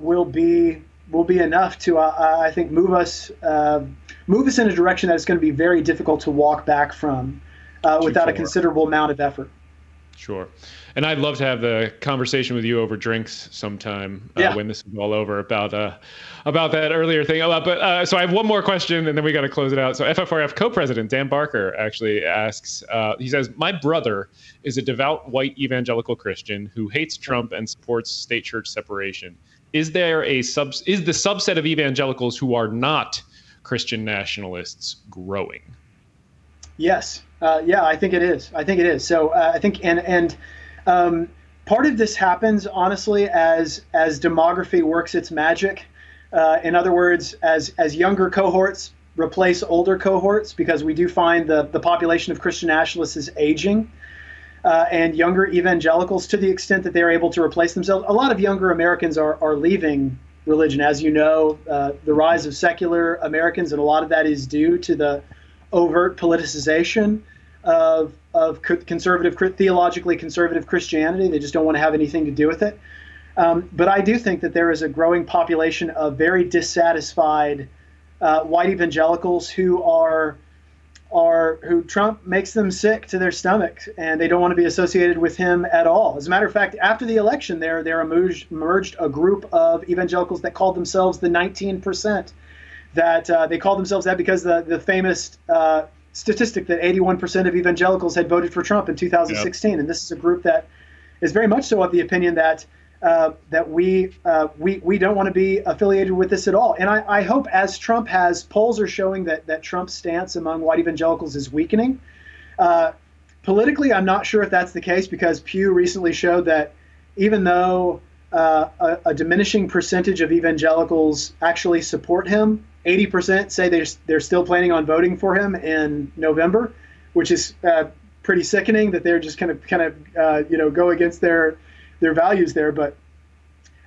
will be enough to I think move us in a direction that is going to be very difficult to walk back from without a considerable amount of effort. Sure. And I'd love to have the conversation with you over drinks sometime when this is all over about that earlier thing. So I have one more question and then we got to close it out. So FFRF co-president Dan Barker actually asks, he says, my brother is a devout white evangelical Christian who hates Trump and supports state church separation. Is there is the subset of evangelicals who are not Christian nationalists growing? Yes. I think it is. So I think part of this happens, honestly, as demography works its magic. In other words, as younger cohorts replace older cohorts, because we do find the population of Christian nationalists is aging, and younger evangelicals, to the extent that they're able to replace themselves. A lot of younger Americans are leaving religion. As you know, the rise of secular Americans, and a lot of that is due to the overt politicization of theologically conservative Christianity. They just don't want to have anything to do with it. But I do think that there is a growing population of very dissatisfied white evangelicals who Trump makes them sick to their stomach, and they don't want to be associated with him at all. As a matter of fact, after the election, there emerged a group of evangelicals that called themselves the 19%. That they called themselves that because the famous statistic that 81% of evangelicals had voted for Trump in 2016, Yep. And this is a group that is very much so of the opinion that we don't want to be affiliated with this at all. And I hope, as Trump has, polls are showing that Trump's stance among white evangelicals is weakening. Politically, I'm not sure if that's the case, because Pew recently showed that even though a diminishing percentage of evangelicals actually support him, 80% say they're still planning on voting for him in November, which is pretty sickening that they're just kind of go against their values there. But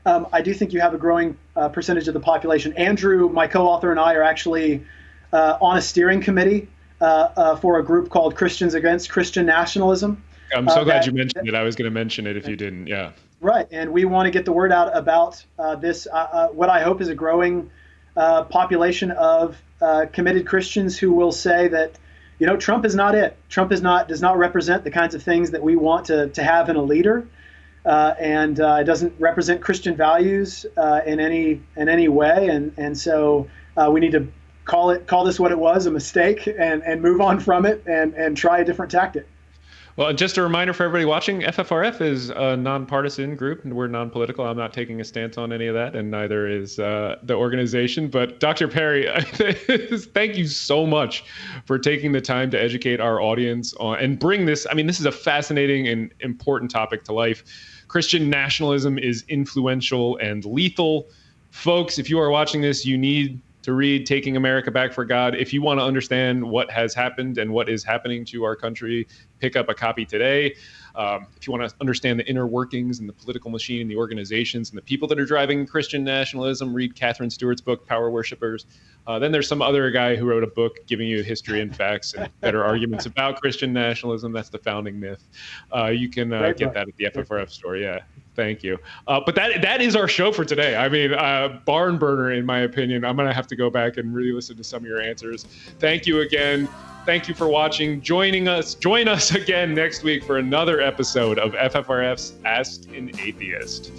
I do think you have a growing percentage of the population. Andrew, my co-author, and I are actually on a steering committee for a group called Christians Against Christian Nationalism. I'm so glad you mentioned it. I was going to mention it if you didn't. Yeah. Right. And we want to get the word out about this, what I hope is a growing population of committed Christians who will say that, Trump is not it. Trump does not represent the kinds of things that we want to have in a leader. And it doesn't represent Christian values in any way. And so we need to call this what it was, a mistake, and move on from it and try a different tactic. Well, just a reminder for everybody watching, FFRF is a nonpartisan group, and we're non-political. I'm not taking a stance on any of that, and neither is the organization. But Dr. Perry, thank you so much for taking the time to educate our audience on and bring this. I mean, this is a fascinating and important topic to life. Christian nationalism is influential and lethal. Folks, if you are watching this, you need to read Taking America Back for God. If you want to understand what has happened and what is happening to our country, pick up a copy today. If you want to understand the inner workings and the political machine and the organizations and the people that are driving Christian nationalism, read Catherine Stewart's book, Power Worshippers. Then there's some other guy who wrote a book giving you history and facts and better arguments about Christian nationalism. That's The Founding Myth. You can get that at the FFRF store. Yeah. Thank you. But that is our show for today. I mean, barn burner, in my opinion. I'm going to have to go back and really listen to some of your answers. Thank you again. Thank you for watching. Join us again next week for another episode of FFRF's Ask an Atheist.